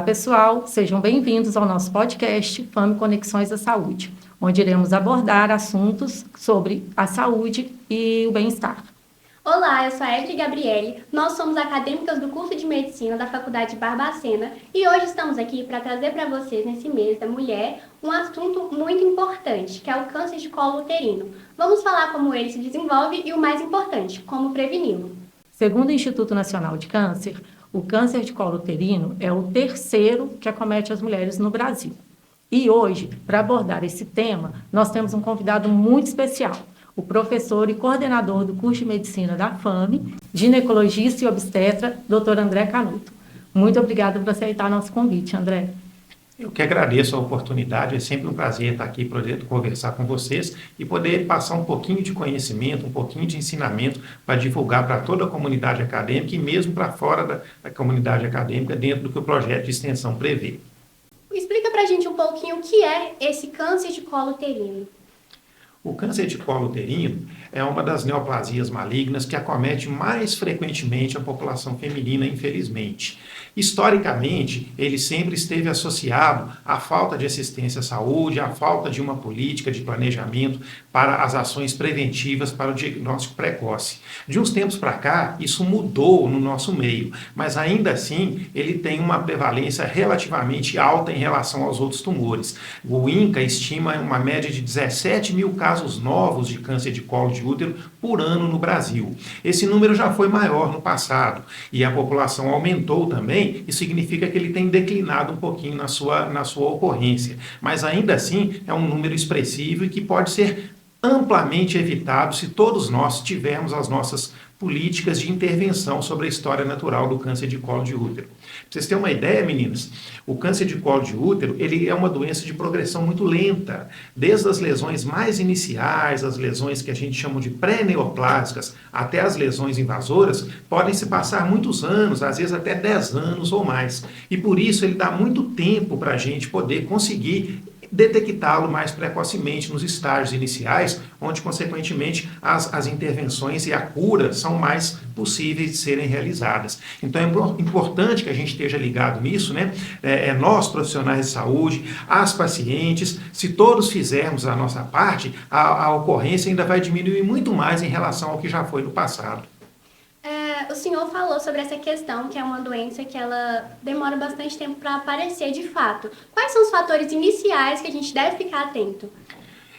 pessoal, sejam bem-vindos ao nosso podcast FAME Conexões da Saúde, onde iremos abordar assuntos sobre a saúde e o bem-estar. Olá, eu sou a Evelyn Gabriele, nós somos acadêmicas do curso de Medicina da Faculdade de Barbacena e hoje estamos aqui para trazer para vocês, nesse mês da mulher, um assunto muito importante, que é o câncer de colo uterino. Vamos falar como ele se desenvolve e, o mais importante, como preveni-lo. Segundo o Instituto Nacional de Câncer, o câncer de colo uterino é o terceiro que acomete as mulheres no Brasil. E hoje, para abordar esse tema, nós temos um convidado muito especial, o professor e coordenador do curso de Medicina da FAME, ginecologista e obstetra, Dr. André Canuto. Muito obrigada por aceitar nosso convite, André. Eu que agradeço a oportunidade, é sempre um prazer estar aqui para poder conversar com vocês e poder passar um pouquinho de conhecimento, um pouquinho de ensinamento para divulgar para toda a comunidade acadêmica e mesmo para fora da comunidade acadêmica, dentro do que o projeto de extensão prevê. Explica para a gente um pouquinho o que é esse câncer de colo uterino. O câncer de colo uterino é uma das neoplasias malignas que acomete mais frequentemente a população feminina, infelizmente. Historicamente, ele sempre esteve associado à falta de assistência à saúde, à falta de uma política de planejamento para as ações preventivas para o diagnóstico precoce. De uns tempos para cá, isso mudou no nosso meio, mas ainda assim ele tem uma prevalência relativamente alta em relação aos outros tumores. O INCA estima uma média de 17 mil casos novos de câncer de colo de útero por ano no Brasil. Esse número já foi maior no passado e a população aumentou também. Isso significa que ele tem declinado um pouquinho na sua ocorrência, mas ainda assim é um número expressivo e que pode ser amplamente evitado se todos nós tivermos as nossas políticas de intervenção sobre a história natural do câncer de colo de útero. Para vocês terem uma ideia, meninas, o câncer de colo de útero ele é uma doença de progressão muito lenta, desde as lesões mais iniciais, as lesões que a gente chama de pré-neoplásicas, até as lesões invasoras, podem se passar muitos anos, às vezes até 10 anos ou mais. E por isso ele dá muito tempo para a gente poder conseguir detectá-lo mais precocemente nos estágios iniciais, onde, consequentemente, as intervenções e a cura são mais possíveis de serem realizadas. Então, é importante que a gente esteja ligado nisso, né? Nós, profissionais de saúde, as pacientes, se todos fizermos a nossa parte, a ocorrência ainda vai diminuir muito mais em relação ao que já foi no passado. O senhor falou sobre essa questão, que é uma doença que ela demora bastante tempo para aparecer de fato. Quais são os fatores iniciais que a gente deve ficar atento?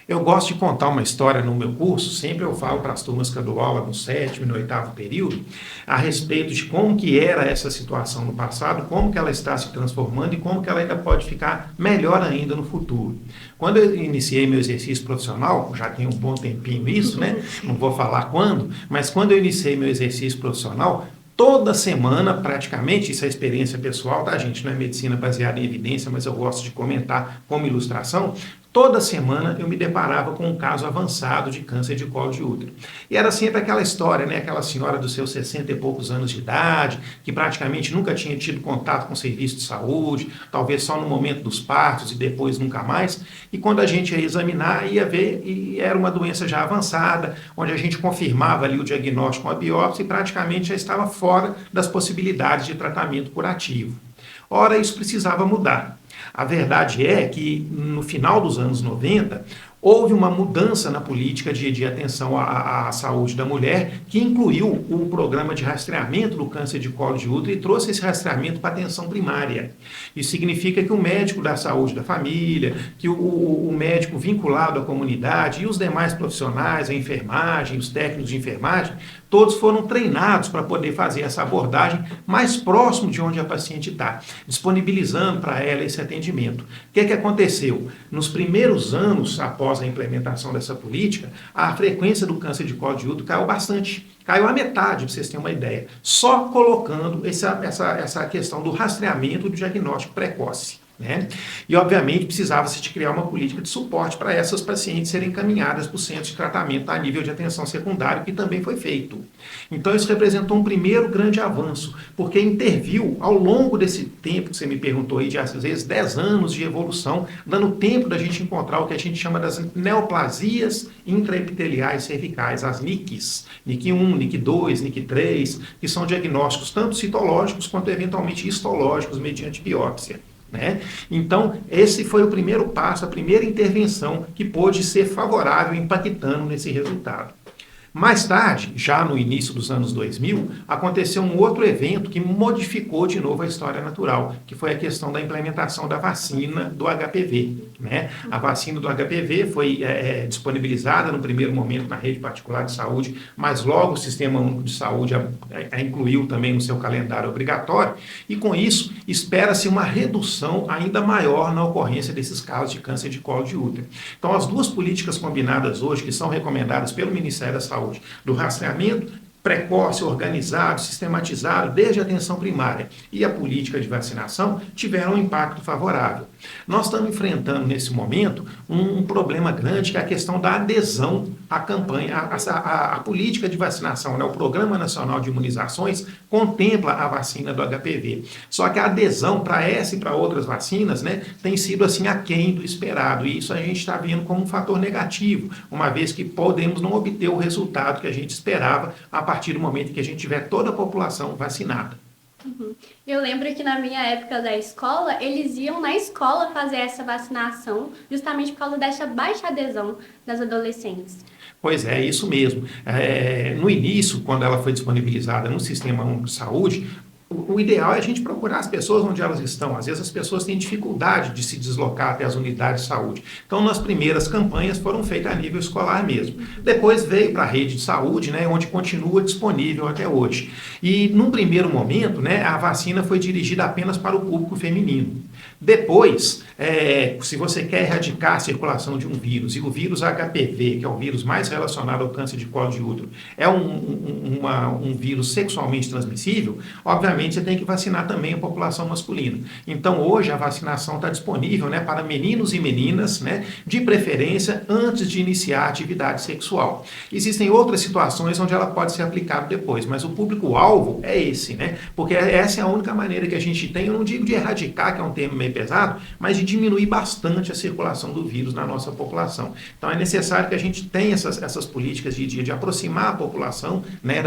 Eu gosto de contar uma história no meu curso, sempre eu falo para as turmas que eu dou aula no 7º e no 8º período, a respeito de como que era essa situação no passado, como que ela está se transformando e como que ela ainda pode ficar melhor ainda no futuro. Quando eu iniciei meu exercício profissional, já tem um bom tempinho isso, né? Não vou falar quando, mas quando eu iniciei meu exercício profissional, toda semana, praticamente, isso é experiência pessoal, tá, gente? Não é medicina baseada em evidência, mas eu gosto de comentar como ilustração. Toda semana eu me deparava com um caso avançado de câncer de colo de útero. E era sempre aquela história, né? Aquela senhora dos seus 60 e poucos anos de idade, que praticamente nunca tinha tido contato com serviço de saúde, talvez só no momento dos partos e depois nunca mais. E quando a gente ia examinar, ia ver, e era uma doença já avançada, onde a gente confirmava ali o diagnóstico com a biópsia e praticamente já estava fora das possibilidades de tratamento curativo. Ora, isso precisava mudar. A verdade é que, no final dos anos 90, houve uma mudança na política de atenção à saúde da mulher, que incluiu o programa de rastreamento do câncer de colo de útero e trouxe esse rastreamento para a atenção primária. Isso significa que o médico da saúde da família, que o médico vinculado à comunidade e os demais profissionais, a enfermagem, os técnicos de enfermagem, todos foram treinados para poder fazer essa abordagem mais próximo de onde a paciente está, disponibilizando para ela esse atendimento. O que aconteceu? Nos primeiros anos, após a implementação dessa política, a frequência do câncer de colo de útero caiu bastante. Caiu a metade, para vocês terem uma ideia. Só colocando essa questão do rastreamento e do diagnóstico precoce. né? E, obviamente, precisava-se de criar uma política de suporte para essas pacientes serem encaminhadas para o centro de tratamento a nível de atenção secundária, que também foi feito. Então, isso representou um primeiro grande avanço, porque interviu ao longo desse tempo que você me perguntou aí, de às vezes 10 anos de evolução, dando tempo da gente encontrar o que a gente chama das neoplasias intraepiteliais cervicais, as NICs, NIC 1, NIC 2, NIC 3, que são diagnósticos tanto citológicos quanto eventualmente histológicos mediante biópsia. Né? Então, esse foi o primeiro passo, a primeira intervenção que pôde ser favorável, impactando nesse resultado. Mais tarde, já no início dos anos 2000, aconteceu um outro evento que modificou de novo a história natural, que foi a questão da implementação da vacina do HPV. Né? A vacina do HPV foi disponibilizada no primeiro momento na rede particular de saúde, mas logo o Sistema Único de Saúde a incluiu também no seu calendário obrigatório, e com isso espera-se uma redução ainda maior na ocorrência desses casos de câncer de colo de útero. Então, as duas políticas combinadas hoje, que são recomendadas pelo Ministério da Saúde, do rastreamento precoce, organizado, sistematizado, desde a atenção primária e a política de vacinação, tiveram um impacto favorável. Nós estamos enfrentando, nesse momento, um problema grande, que é a questão da adesão à campanha, à política de vacinação. Né? O Programa Nacional de Imunizações contempla a vacina do HPV. Só que a adesão para essa e para outras vacinas, né, tem sido assim aquém do esperado. E isso a gente está vendo como um fator negativo, uma vez que podemos não obter o resultado que a gente esperava a partir do momento que a gente tiver toda a população vacinada. Uhum. Eu lembro que na minha época da escola, eles iam na escola fazer essa vacinação, justamente por causa dessa baixa adesão das adolescentes. Pois é, isso mesmo. No início, quando ela foi disponibilizada no Sistema Único de Saúde, o ideal é a gente procurar as pessoas onde elas estão. Às vezes as pessoas têm dificuldade de se deslocar até as unidades de saúde. Então, nas primeiras campanhas foram feitas a nível escolar mesmo. Depois veio para a rede de saúde, né, onde continua disponível até hoje. E, num primeiro momento, né, a vacina foi dirigida apenas para o público feminino. Depois, se você quer erradicar a circulação de um vírus, e o vírus HPV, que é o vírus mais relacionado ao câncer de colo de útero, é um vírus sexualmente transmissível, obviamente você tem que vacinar também a população masculina. Então, hoje, a vacinação está disponível, né, para meninos e meninas, né, de preferência antes de iniciar a atividade sexual. Existem outras situações onde ela pode ser aplicada depois, mas o público-alvo é esse, né, porque essa é a única maneira que a gente tem, eu não digo de erradicar, que é um termo meio pesado, mas de diminuir bastante a circulação do vírus na nossa população. Então, é necessário que a gente tenha essas políticas de aproximar a população, né,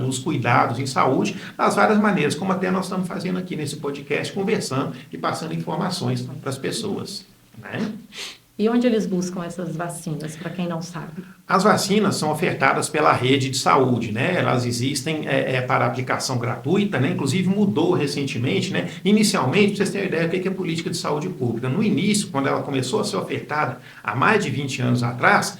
dos cuidados em saúde, das várias maneiras, como até nós estamos fazendo aqui nesse podcast, conversando e passando informações para as pessoas. Né? E onde eles buscam essas vacinas, para quem não sabe? As vacinas são ofertadas pela rede de saúde, né? Elas existem para aplicação gratuita, né? Inclusive mudou recentemente, né? Inicialmente, para vocês terem uma ideia do que é política de saúde pública. No início, quando ela começou a ser ofertada, há mais de 20 anos atrás,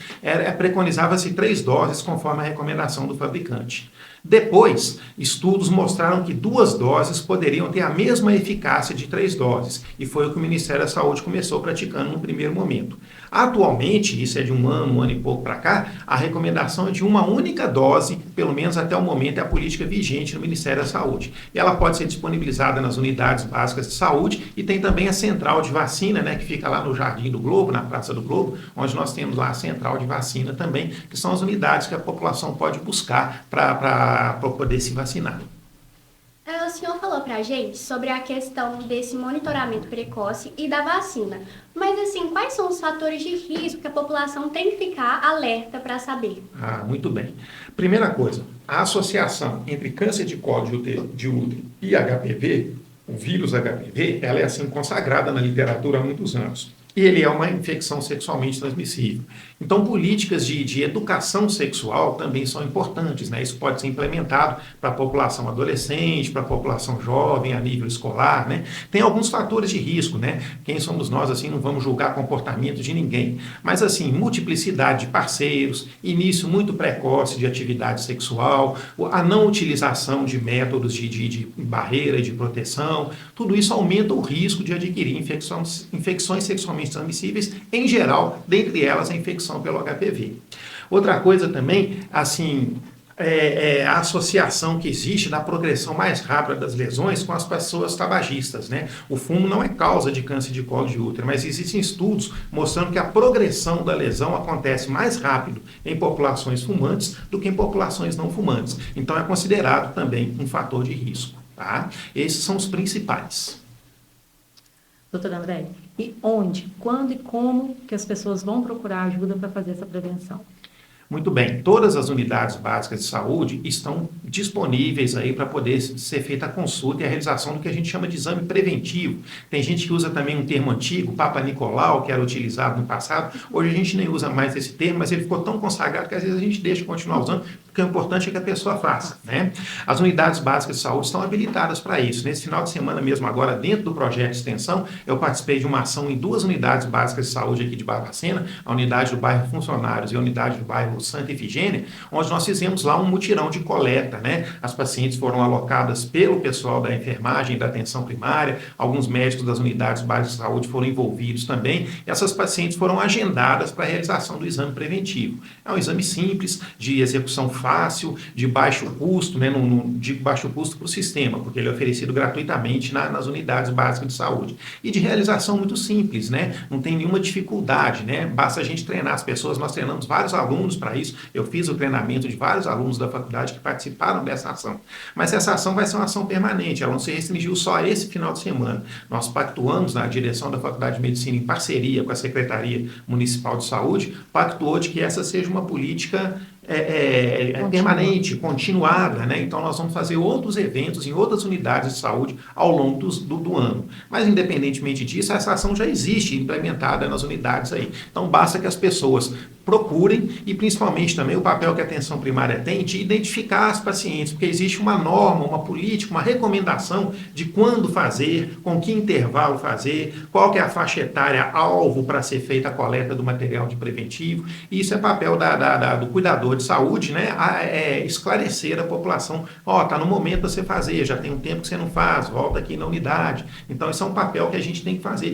preconizava-se 3 doses conforme a recomendação do fabricante. Depois, estudos mostraram que 2 doses poderiam ter a mesma eficácia de 3 doses, e foi o que o Ministério da Saúde começou praticando no primeiro momento. Atualmente, isso é de um ano e pouco para cá, a recomendação é de uma única dose, pelo menos até o momento é a política vigente no Ministério da Saúde. E ela pode ser disponibilizada nas unidades básicas de saúde, e tem também a central de vacina, né, que fica lá no Jardim do Globo, na Praça do Globo, onde nós temos lá a central de vacina também, que são as unidades que a população pode buscar para poder se vacinar. O senhor falou pra gente sobre a questão desse monitoramento precoce e da vacina. Mas, assim, quais são os fatores de risco que a população tem que ficar alerta para saber? Muito bem. Primeira coisa, a associação entre câncer de colo de útero e HPV, o vírus HPV, ela é assim consagrada na literatura há muitos anos. E ele é uma infecção sexualmente transmissível. Então, políticas de educação sexual também são importantes, né? Isso pode ser implementado para a população adolescente, para a população jovem, a nível escolar, né? Tem alguns fatores de risco, né? Quem somos nós, assim, não vamos julgar comportamento de ninguém. Mas, assim, multiplicidade de parceiros, início muito precoce de atividade sexual, a não utilização de métodos de barreira e de proteção, tudo isso aumenta o risco de adquirir infecções sexualmente transmissíveis, em geral, dentre elas a infecção pelo HPV. Outra coisa também, assim, a associação que existe da progressão mais rápida das lesões com as pessoas tabagistas, né? O fumo não é causa de câncer de colo de útero, mas existem estudos mostrando que a progressão da lesão acontece mais rápido em populações fumantes do que em populações não fumantes. Então é considerado também um fator de risco, tá? Esses são os principais. Doutora André, e onde, quando e como que as pessoas vão procurar ajuda para fazer essa prevenção? Muito bem, todas as unidades básicas de saúde estão disponíveis aí para poder ser feita a consulta e a realização do que a gente chama de exame preventivo. Tem gente que usa também um termo antigo, Papa Nicolau, que era utilizado no passado. Hoje a gente nem usa mais esse termo, mas ele ficou tão consagrado que às vezes a gente deixa continuar usando, porque o importante é que a pessoa faça, né? As unidades básicas de saúde estão habilitadas para isso. Nesse final de semana mesmo agora, dentro do projeto de extensão, eu participei de uma ação em 2 unidades básicas de saúde aqui de Barbacena, a unidade do bairro Funcionários e a unidade do bairro Santa Efigênia, onde nós fizemos lá um mutirão de coleta, né? As pacientes foram alocadas pelo pessoal da enfermagem, da atenção primária, alguns médicos das unidades básicas de saúde foram envolvidos também, e essas pacientes foram agendadas para a realização do exame preventivo. É um exame simples, de execução fácil, de baixo custo, né? Não digo baixo custo para o sistema, porque ele é oferecido gratuitamente nas unidades básicas de saúde. E de realização muito simples, né? Não tem nenhuma dificuldade, né? Basta a gente treinar as pessoas, nós treinamos vários alunos para isso. Eu fiz o treinamento de vários alunos da faculdade que participaram dessa ação. Mas essa ação vai ser uma ação permanente, ela não se restringiu só a esse final de semana. Nós pactuamos na direção da Faculdade de Medicina, em parceria com a Secretaria Municipal de Saúde, pactuou de que essa seja uma política permanente, continuada, né? Então nós vamos fazer outros eventos em outras unidades de saúde ao longo do ano. Mas independentemente disso, essa ação já existe implementada nas unidades aí. Então basta que as pessoas procurem e principalmente também o papel que a atenção primária tem de identificar as pacientes, porque existe uma norma, uma política, uma recomendação de quando fazer, com que intervalo fazer, qual que é a faixa etária alvo para ser feita a coleta do material de preventivo. E isso é papel do cuidador de saúde, né, esclarecer a população, tá no momento de você fazer, já tem um tempo que você não faz, volta aqui na unidade. Então, esse é um papel que a gente tem que fazer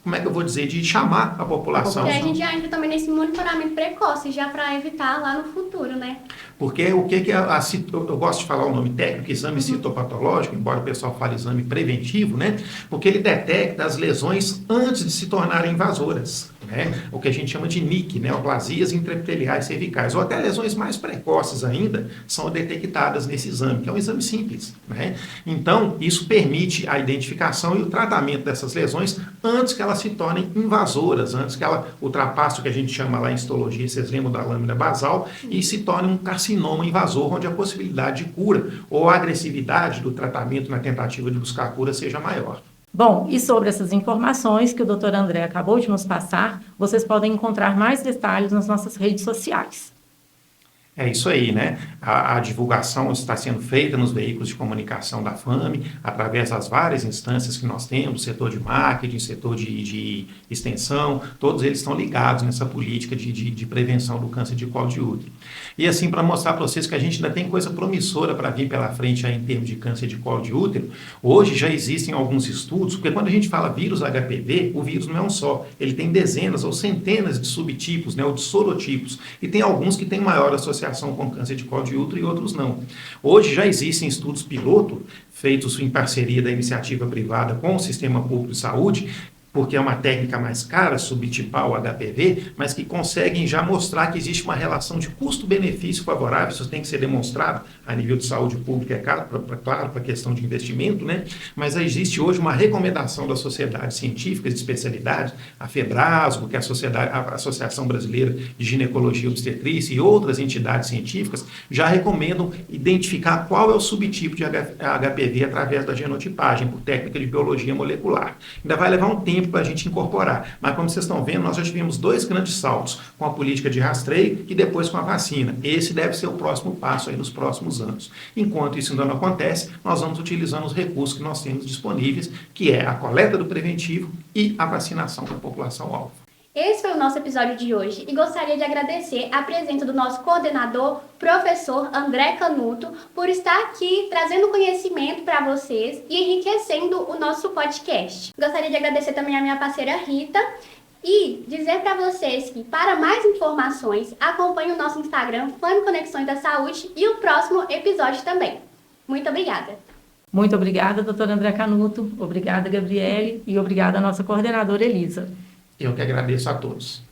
como é que eu vou dizer, de chamar a população. Porque a gente já entra também nesse monitoramento precoce, já para evitar lá no futuro, né? Porque o que eu gosto de falar o nome técnico, exame citopatológico, embora o pessoal fale exame preventivo, né? Porque ele detecta as lesões antes de se tornarem invasoras, né? O que a gente chama de NIC, neoplasias intraepiteliais cervicais, ou até lesões mais precoces ainda, são detectadas nesse exame, que é um exame simples, né? Então, isso permite a identificação e o tratamento dessas lesões antes que elas se tornem invasoras, antes que ela ultrapasse o que a gente chama lá em histologia, vocês lembram da lâmina basal, e se torne um carcinoma invasor, onde a possibilidade de cura ou a agressividade do tratamento na tentativa de buscar a cura seja maior. Bom, e sobre essas informações que o Dr. André acabou de nos passar, vocês podem encontrar mais detalhes nas nossas redes sociais. É isso aí, né? A divulgação está sendo feita nos veículos de comunicação da FAME, através das várias instâncias que nós temos, setor de marketing, setor de extensão, todos eles estão ligados nessa política de prevenção do câncer de colo de útero. E assim, para mostrar para vocês que a gente ainda tem coisa promissora para vir pela frente aí em termos de câncer de colo de útero, hoje já existem alguns estudos, porque quando a gente fala vírus HPV, o vírus não é um só, ele tem dezenas ou centenas de subtipos, né, ou de sorotipos, e tem alguns que têm maior associação com câncer de colo de útero e outros não. Hoje já existem estudos piloto feitos em parceria da iniciativa privada com o sistema público de saúde, porque é uma técnica mais cara, subtipar o HPV, mas que conseguem já mostrar que existe uma relação de custo-benefício favorável, isso tem que ser demonstrado a nível de saúde pública, é claro, para a questão de investimento, né? Mas existe hoje uma recomendação das sociedades científicas de especialidade, a FEBRASGO, que é a Associação Brasileira de Ginecologia e Obstetrícia, e outras entidades científicas, já recomendam identificar qual é o subtipo de HPV através da genotipagem, por técnica de biologia molecular. Ainda vai levar um tempo para a gente incorporar. Mas como vocês estão vendo, nós já tivemos 2 grandes saltos com a política de rastreio e depois com a vacina. Esse deve ser o próximo passo aí nos próximos anos. Enquanto isso ainda não acontece, nós vamos utilizando os recursos que nós temos disponíveis, que é a coleta do preventivo e a vacinação da população-alvo. Esse foi o nosso episódio de hoje e gostaria de agradecer a presença do nosso coordenador, professor André Canuto, por estar aqui trazendo conhecimento para vocês e enriquecendo o nosso podcast. Gostaria de agradecer também a minha parceira Rita E dizer para vocês que, para mais informações, acompanhe o nosso Instagram, Fame Conexões da Saúde, e o próximo episódio também. Muito obrigada. Muito obrigada, doutora André Canuto. Obrigada, Gabriele. E obrigada à nossa coordenadora, Elisa. Eu que agradeço a todos.